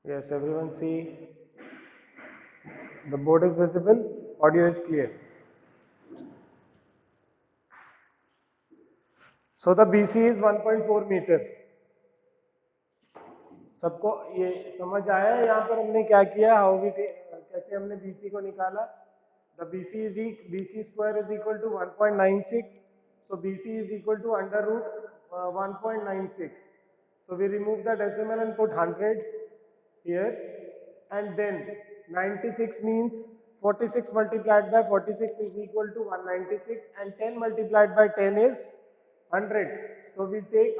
Yes, everyone see the board is visible, audio is clear. So the BC is 1.4 meter. सबको ये समझ आया है? यहाँ पर हमने क्या किया, कैसे हमने BC को निकाला? The BC square is equal to 1.96. So BC is equal to under root 1.96. So we remove the decimal and put 100 here, and then 96 means 46 multiplied by 46 is equal to 196, and 10 multiplied by 10 is 100. So we take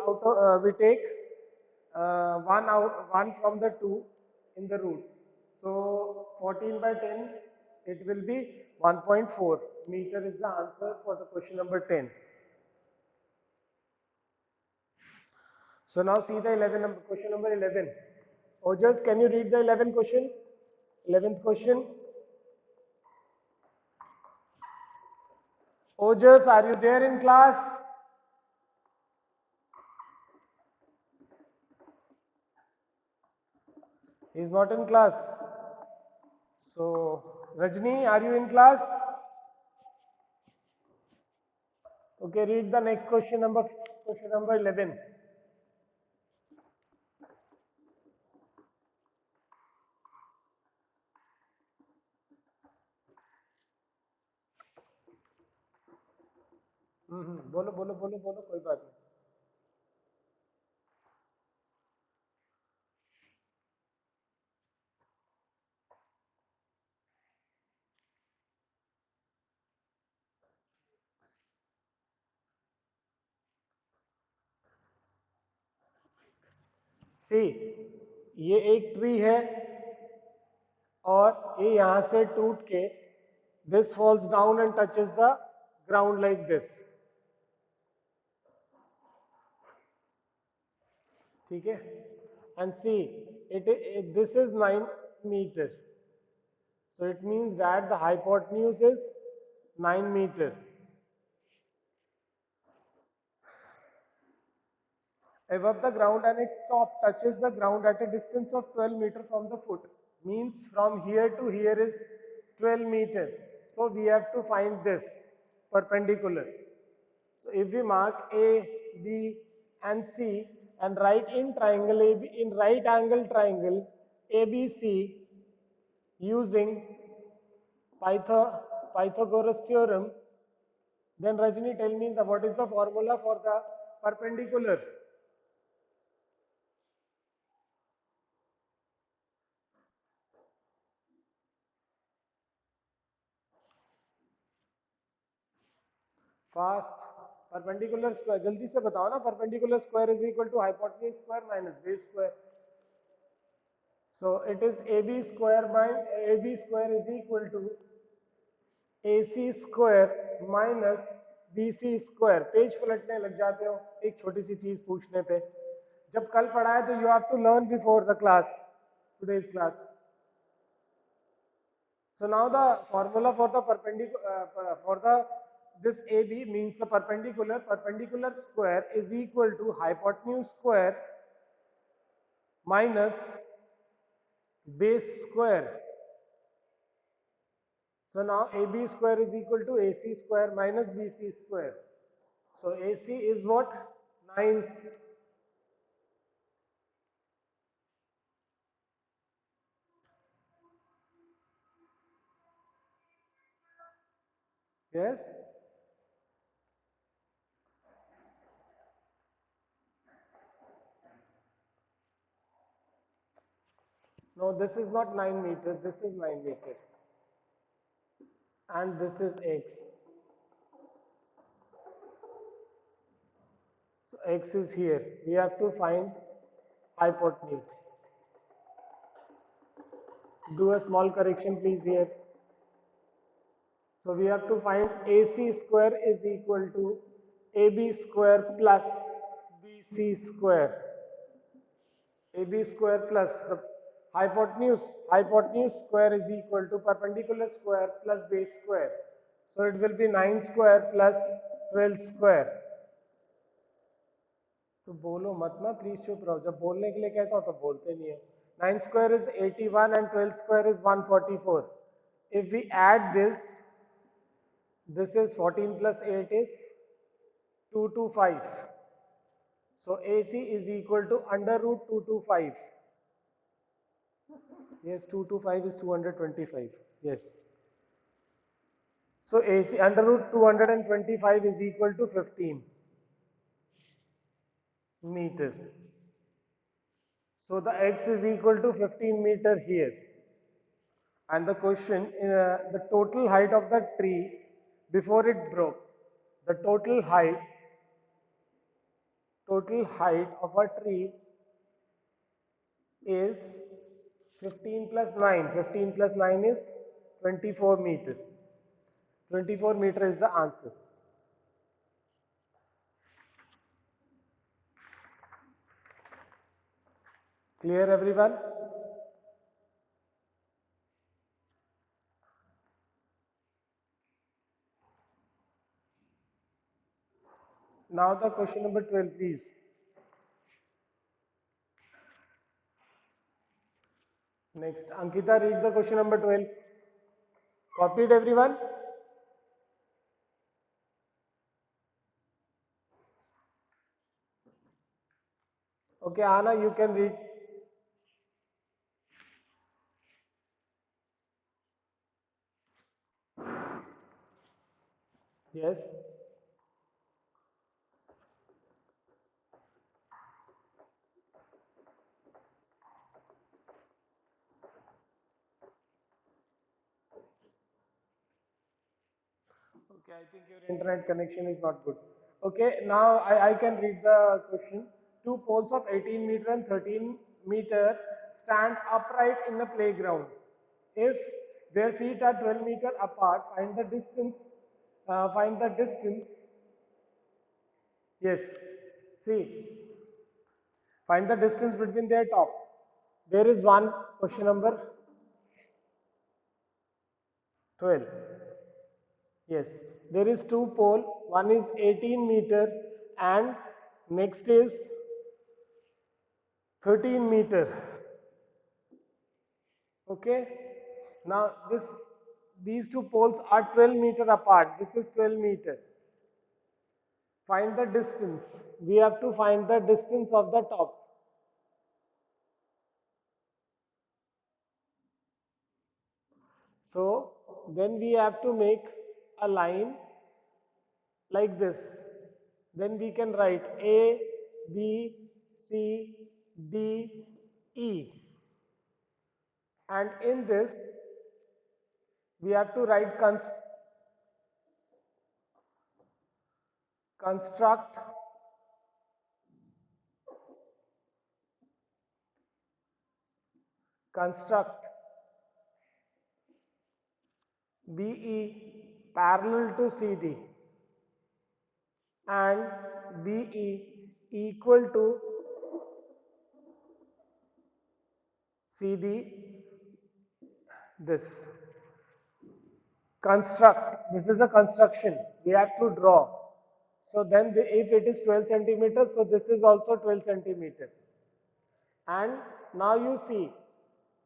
one from the two in the root. So 14 by 10, it will be 1.4 meter is the answer for the question number 10. So now see the question number 11. Ojas, can you read the 11th question? 11th question. Ojas, are you there in class? He is not in class. So Rajni, are you in class? Okay, read the next question number 11. बोलो बोलो बोलो बोलो, कोई बात नहीं. सी, ये एक tree है और ये यहां से टूट के this falls down and touches the ground like this. ठीक है? And see, this is 9 meter. So it means that the hypotenuse is 9 meter. Above the ground, and its top touches the ground at a distance of 12 meter from the foot. Means from here to here is 12 meter. So we have to find this perpendicular. So if we mark A, B and C and write in right angle triangle ABC using Pythagoras theorem, then Rajni, tell me what is the formula for the perpendicular? Fast. Perpendicular square जल्दी से बताओ ना. Perpendicular square is equal to hypotenuse square minus base square. So it is AB square is equal to AC square minus BC square. Page पलटने लग जाते हो एक छोटी सी चीज पूछने पे. जब कल पढ़ा है तो you have to learn before the class, today's class. So now the formula for the this AB means the perpendicular square is equal to hypotenuse square minus base square. So now AB square is equal to AC square minus BC square. So AC is what? 9. Yes? No, this is not 9 meters, this is 9 meters. And this is X. So X is here. We have to find hypotenuse. Do a small correction please here. So we have to find AC square is equal to AB square plus BC square. AB square plus the hypotenuse square is equal to perpendicular square plus base square. So it will be 9 square plus 12 square. तो बोलो मत ना please, चुप रहो. जब बोलने के लिए कहता हो तो बोलते नहीं है. 9 square is 81 and 12 square is 144. If we add this is 14 plus 8 is 225. So AC is equal to under root 225. Yes, 225 is 225. Yes. So AC under root 225 is equal to 15 meter. So the x is equal to 15 meter here. And the question, the total height of the tree before it broke, the total height of a tree is 15 plus 9. 15 plus 9 is 24 meter. 24 meter is the answer. Clear everyone? Now the question number 12 please. Next, Ankita, read the question number 12. Copied everyone? Okay, Anna, you can read. Yes. Okay, I think your internet connection is not good. Okay, now I can read the question. Two poles of 18 meter and 13 meter stand upright in the playground. If their feet are 12 meter apart, find the distance. Yes, see, find the distance between their top. There is one question number 12. Yes, there is two pole. One is 18 meter and next is 13 meter. Okay. Now these two poles are 12 meter apart. This is 12 meter. Find the distance. We have to find the distance of the top. So then we have to make a line like this. Then we can write A, B, C, D, E. And in this, we have to write construct construct BE parallel to CD and BE equal to CD. This construct, this is a construction we have to draw. So then if it is 12 centimeters, so this is also 12 centimeters. And now you see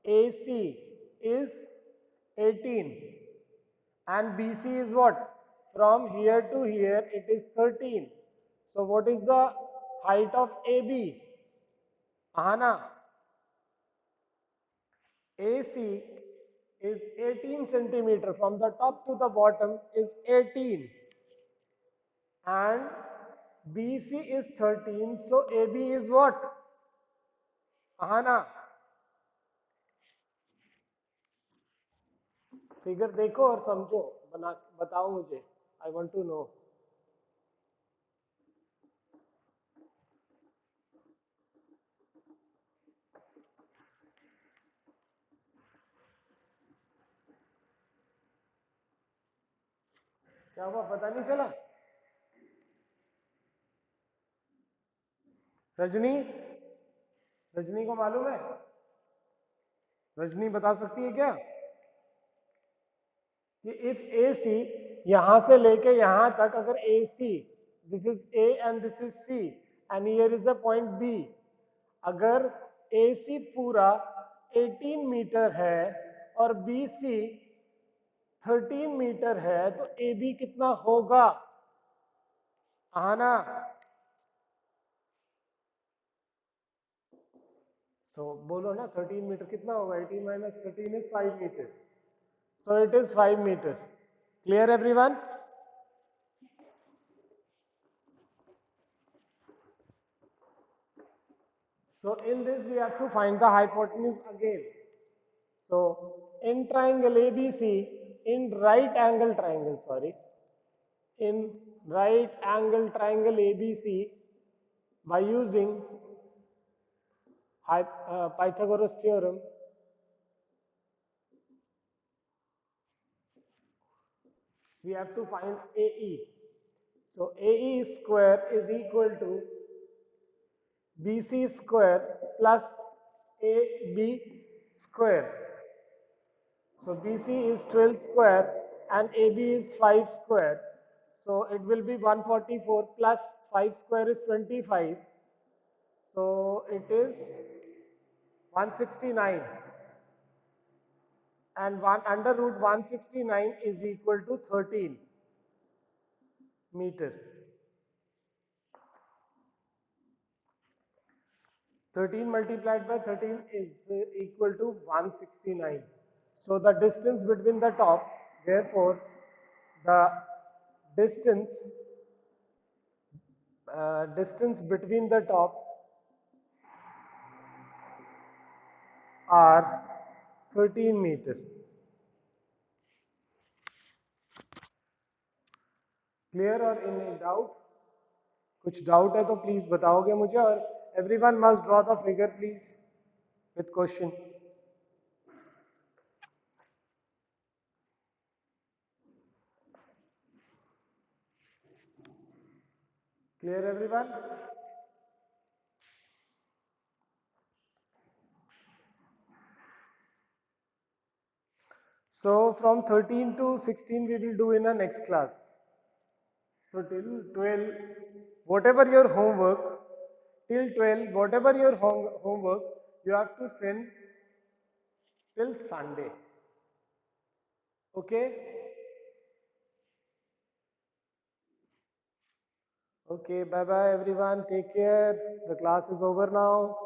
AC is 18 and BC is what? From here to here it is 13. So what is the height of AB? Ahana, AC is 18 centimeter. From the top to the bottom is 18 and BC is 13. So AB is what? Ahana, figure देखो और समझो, बना बताओ मुझे, I want to know. क्या हुआ पता नहीं चला? रजनी, रजनी को मालूम है? रजनी बता सकती है क्या कि इफ ए सी यहां से लेके यहां तक, अगर A C, this is A and this is C and here is the point B, अगर AC पूरा 18 मीटर है और BC 13 मीटर है, तो AB कितना होगा? हाँ ना? बोलो ना, 13 मीटर कितना होगा? 18 minus 13 is 5 metre. So it is 5 meter. Clear everyone? So in this we have to find the hypotenuse again. So in triangle ABC, in right angle triangle, sorry, in right angle triangle ABC, by using Pythagoras theorem, we have to find AE. So AE square is equal to BC square plus AB square. So BC is 12 square and AB is 5 square. So it will be 144 plus 5 square is 25. So it is 169, and 1 under root 169 is equal to 13 meter. 13 multiplied by 13 is equal to 169. So the distance between the top, therefore the distance distance between the top are 13 meters. Clear or in doubt? कुछ doubt है तो please बताओगे मुझे, और everyone must draw the figure please with question. Clear everyone? So from 13 to 16 we will do in the next class. So till 12, whatever your homework, till 12, whatever your homework, you have to send till Sunday. Okay? Okay, bye bye everyone. Take care. The class is over now.